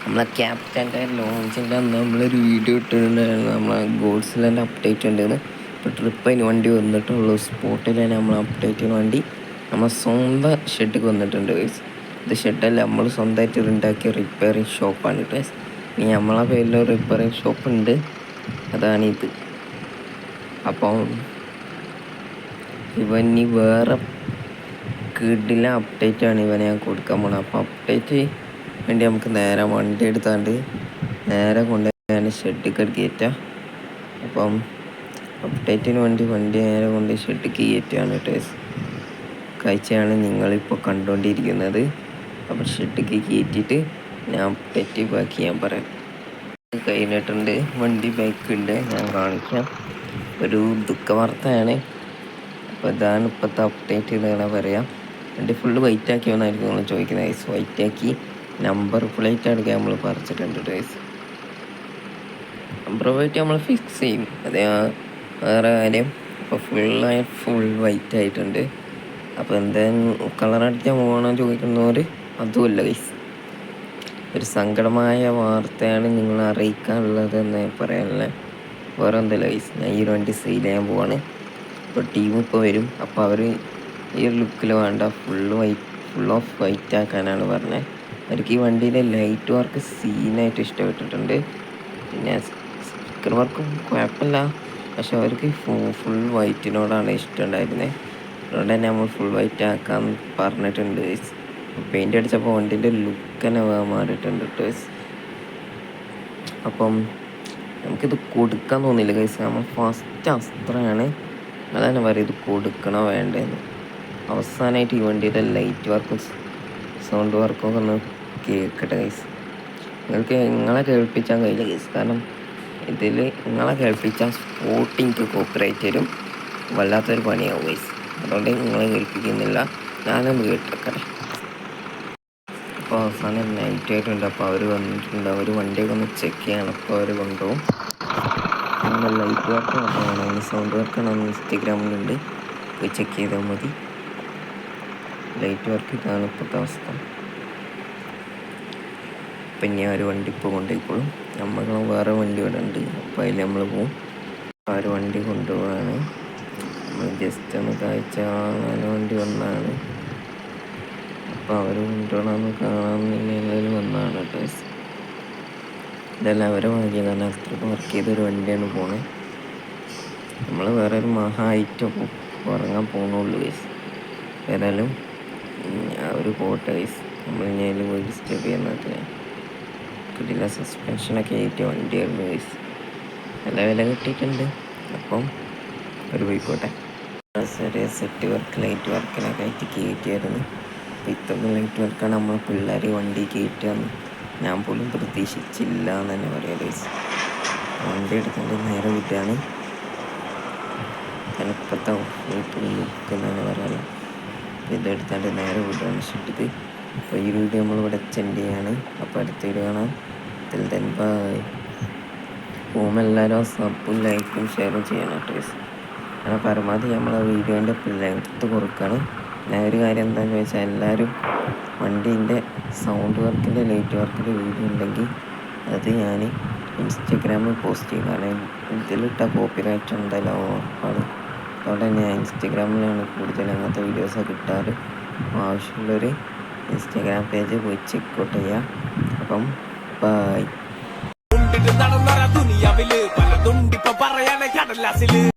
നമ്മളെ ക്യാപ്റ്റൻ്റെ ലോഞ്ചിൻ്റെ അന്ന് നമ്മളൊരു വീഡിയോ ഇട്ടിട്ടുണ്ടായിരുന്നു. നമ്മളെ ഗോഡ്സിലെ അപ്ഡേറ്റ് ഉണ്ടായിരുന്നു. ഇപ്പോൾ ട്രിപ്പ് അതിന് വണ്ടി വന്നിട്ടുള്ളൂ. സ്പോട്ടിൽ തന്നെ നമ്മൾ അപ്ഡേറ്റ് ചെയ്യുന്ന വണ്ടി നമ്മൾ സ്വന്തം ഷെഡിൽ വന്നിട്ടുണ്ട്. ഇത് ഷെഡല്ല, നമ്മൾ സ്വന്തമായിട്ട് ഉണ്ടാക്കിയ റിപ്പയറിങ് ഷോപ്പാണ് കേട്ടോ. ഇനി നമ്മളെ പേരിൽ റിപ്പയറിങ് ഷോപ്പ് ഉണ്ട്, അതാണിത്. അപ്പം ഇവന് വേറെ കിഡിലെ അപ്ഡേറ്റാണ് ഇവനെ ഞാൻ കൊടുക്കാൻ പോണത്. അപ്പോൾ അപ്ഡേറ്റ് വേണ്ടി നമുക്ക് നേരെ വണ്ടി എടുത്താണ്ട് നേരെ കൊണ്ട് ഞാൻ ഷെഡിൽ കയറ്റാം. അപ്പം അപ്ഡേറ്റിന് വേണ്ടി വണ്ടി നേരെ കൊണ്ട് ഷെഡിൽ കയറ്റുകയാണ് കേട്ടോ. കാഴ്ചയാണ് നിങ്ങളിപ്പോൾ കണ്ടുകൊണ്ടിരിക്കുന്നത്. അപ്പോൾ ഷെഡിൽ കയറ്റിയിട്ട് ഞാൻ അപ്ഡേറ്റ് ബാക്കി ഞാൻ പറയാം. കഴിഞ്ഞിട്ടുണ്ട്, വണ്ടി ബൈക്കുണ്ട്, ഞാൻ കാണിക്കാം. ഒരു ദുഃഖവാർത്തയാണ്. അപ്പോൾ ഇതാണ് ഇപ്പോഴത്തെ അപ്ഡേറ്റ് എന്നാണ് പറയാം. വണ്ടി ഫുള്ള് വൈറ്റ് ആക്കിയോന്നായിരിക്കും നമ്മൾ ചോദിക്കുന്നത്. വൈറ്റ് ആക്കി നമ്പർ പ്ലേറ്റ് അടക്കാൻ നമ്മൾ പറിച്ചിട്ടുണ്ട് ഡേയ്സ്. നമ്പർ പ്ലേറ്റ് നമ്മൾ ഫിക്സ് ചെയ്യും, അതേ വേറെ കാര്യം. അപ്പോൾ ഫുൾ വൈറ്റ് ആയിട്ടുണ്ട്. അപ്പോൾ എന്തായാലും കളർ അടിക്കാൻ പോകണമെന്ന് ചോദിക്കുന്നവർ അതുമല്ല ഗൈസ്, ഒരു സങ്കടമായ വാർത്തയാണ് നിങ്ങളെ അറിയിക്കാനുള്ളതെന്ന് പറയാനല്ലേ, വേറെ എന്തല്ല ഗൈസ്. ഞാൻ ഈ വണ്ടി സെയിൽ ചെയ്യാൻ പോവാണ്. ഇപ്പോൾ ടീം ഇപ്പോൾ വരും. അപ്പോൾ അവർ ഈ ഒരു ലുക്കിൽ വേണ്ട, ഫുൾ ഓഫ് വൈറ്റ് ആക്കാനാണ് പറഞ്ഞത്. അവർക്ക് ഈ വണ്ടിയിലെ ലൈറ്റ് വർക്ക് സീനായിട്ട് ഇഷ്ടപ്പെട്ടിട്ടുണ്ട്. പിന്നെ സ്റ്റിക്കർ വർക്കും കുഴപ്പമില്ല, പക്ഷെ അവർക്ക് ഫുൾ വൈറ്റിനോടാണ് ഇഷ്ടമുണ്ടായിരുന്നത്. അതുകൊണ്ട് തന്നെ നമ്മൾ ഫുൾ വൈറ്റ് ആക്കാൻ പറഞ്ഞിട്ടുണ്ട്. പെയിൻ്റ് അടിച്ചപ്പോൾ വണ്ടീൻ്റെ ലുക്ക് തന്നെ മാറിയിട്ടുണ്ട് കേട്ടോ. അപ്പം നമുക്കിത് കൊടുക്കാൻ തോന്നില്ല ഗൈസ്. നമ്മൾ ഫസ്റ്റ് അസ്ത്രമാണ്, അതന്നെ പറയും ഇത് കൊടുക്കണോ വേണ്ടതെന്ന്. അവസാനമായിട്ട് ഈ വണ്ടിയുടെ ലൈറ്റ് വർക്കും സൗണ്ട് വർക്കും ഒക്കെ ഒന്ന് കേൾക്കട്ടെ ഗൈസ്. നിങ്ങളെ കേൾപ്പിച്ചാൽ കഴിയില്ല ഗൈസ്, കാരണം ഇതിൽ നിങ്ങളെ കേൾപ്പിച്ചാൽ സ്പോട്ടിങ് കോപ്പിറൈറ്റ് വരും, വല്ലാത്തൊരു പണിയാവും ഗൈസ്. അതുകൊണ്ട് നിങ്ങളെ കേൾപ്പിക്കുന്നില്ല, ഞാനൊന്ന് കേട്ടിരിക്കട്ടെ. അപ്പോൾ അവസാനം നൈറ്റ് ആയിട്ടുണ്ട്. അപ്പോൾ അവർ വന്നിട്ടുണ്ട്, അവർ വണ്ടിയൊക്കെ ഒന്ന് ചെക്ക് ചെയ്യണം. അപ്പോൾ അവർ കൊണ്ടുപോകും. നമ്മൾ ലൈറ്റ് വർക്ക് മാത്രമാണ്, സൗണ്ട് വർക്കാണ് ഇൻസ്റ്റഗ്രാമിലുണ്ട്, പോയി ചെക്ക് ചെയ്താൽ മതി. ലൈറ്റ് വർക്ക് ഇതാണ് ഇപ്പോഴത്തെ അവസ്ഥ. അപ്പം ഇനി ആ ഒരു വണ്ടി ഇപ്പോൾ കൊണ്ടുപോയിക്കോളും. നമ്മൾ വേറെ വണ്ടി ഇവിടെ ഉണ്ട്, അപ്പോൾ അതിൽ നമ്മൾ പോവും. ആ ഒരു വണ്ടി കൊണ്ടുപോകാണ്. നമ്മൾ ജസ്റ്റ് ഒന്ന് കാഴ്ച കാണാൻ വേണ്ടി വന്നതാണ്. അപ്പോൾ അവർ കൊണ്ടുപോകണമെന്ന് കാണാൻ വന്നതാണ് കേട്ടോ. ഇതെല്ലാം അവരെ ഭാഗ്യം, കാരണം അത്രയ്ക്ക് വർക്ക് ചെയ്തൊരു വണ്ടിയാണ് പോണത്. നമ്മൾ വേറെ ഒരു മഹാ ഐറ്റം ഉറങ്ങാൻ പോകുന്നുള്ളൂ ഗൈസ്. ഏതായാലും ഒരു പോട്ടെ ഗൈസ്. നമ്മൾ ഞാൻ പോയി ഡിസ്റ്റർബ് ചെയ്യുന്നതിന് കിട്ടില്ല. സസ്പെൻഷനൊക്കെ ആയിട്ട് വണ്ടിയായിരുന്നു ഗൈസ്, നല്ല വില കിട്ടിയിട്ടുണ്ട്. അപ്പം ഒരു പോയിക്കോട്ടെ. ചെറിയ സെറ്റ് വർക്ക് ലൈറ്റ് വർക്കിനൊക്കെ ആയിട്ട് കയറ്റിയായിരുന്നു. അപ്പോൾ ഇത്രയും ലൈറ്റ് വർക്കാണ് നമ്മൾ പിള്ളേർ വണ്ടി കയറ്റുകയെന്ന് ഞാൻ പോലും പ്രതീക്ഷിച്ചില്ല എന്ന് തന്നെ പറയാം ഗൈസ്. വണ്ടി എടുത്തിട്ട് നേരെ വിട്ടാണ് ഇപ്പോഴത്തെ ലുക്ക് എന്നാണ് പറയാറ്. ഇതെടുത്താണ്ട് നേരെ വിടുകയാണ് ഷെഡിൽ. അപ്പോൾ ഈ വീഡിയോ നമ്മളിവിടെ സെൻഡ് ചെയ്യാണ്. അപ്പോൾ അടുത്ത വീഡിയോ കാണാം. ഇതിൽ തന്നെ ബൈ. പോകുമ്പോൾ എല്ലാവരും സബും ലൈക്കും ഷെയറും ചെയ്യണം കേട്ടോ. അങ്ങനെ പരമാവധി നമ്മളെ വീഡിയോൻ്റെ ലെങ്ത്ത് കൊടുക്കുകയാണ്. പിന്നെ ഒരു കാര്യം എന്താണെന്ന് വെച്ചാൽ, എല്ലാവരും വണ്ടീൻ്റെ സൗണ്ട് വർക്കിൻ്റെ ലൈറ്റ് വർക്കിൻ്റെ വീഡിയോ ഉണ്ടെങ്കിൽ അത് ഞാൻ ഇൻസ്റ്റഗ്രാമിൽ പോസ്റ്റ് ചെയ്യും. കാരണം ഇതിലിട്ട കോപ്പിറൈറ്റ് എന്തായാലും ഉറപ്പാണ്. അതുകൊണ്ട് തന്നെ ഞാൻ ഇൻസ്റ്റഗ്രാമിലാണ് കൂടുതൽ അങ്ങനത്തെ വീഡിയോസൊക്കെ കിട്ടാറ്. ആവശ്യമുള്ളൊരു ഇൻസ്റ്റഗ്രാം പേജ് പോയി ചെക്കൗട്ട് ചെയ്യാം. അപ്പം ബൈ.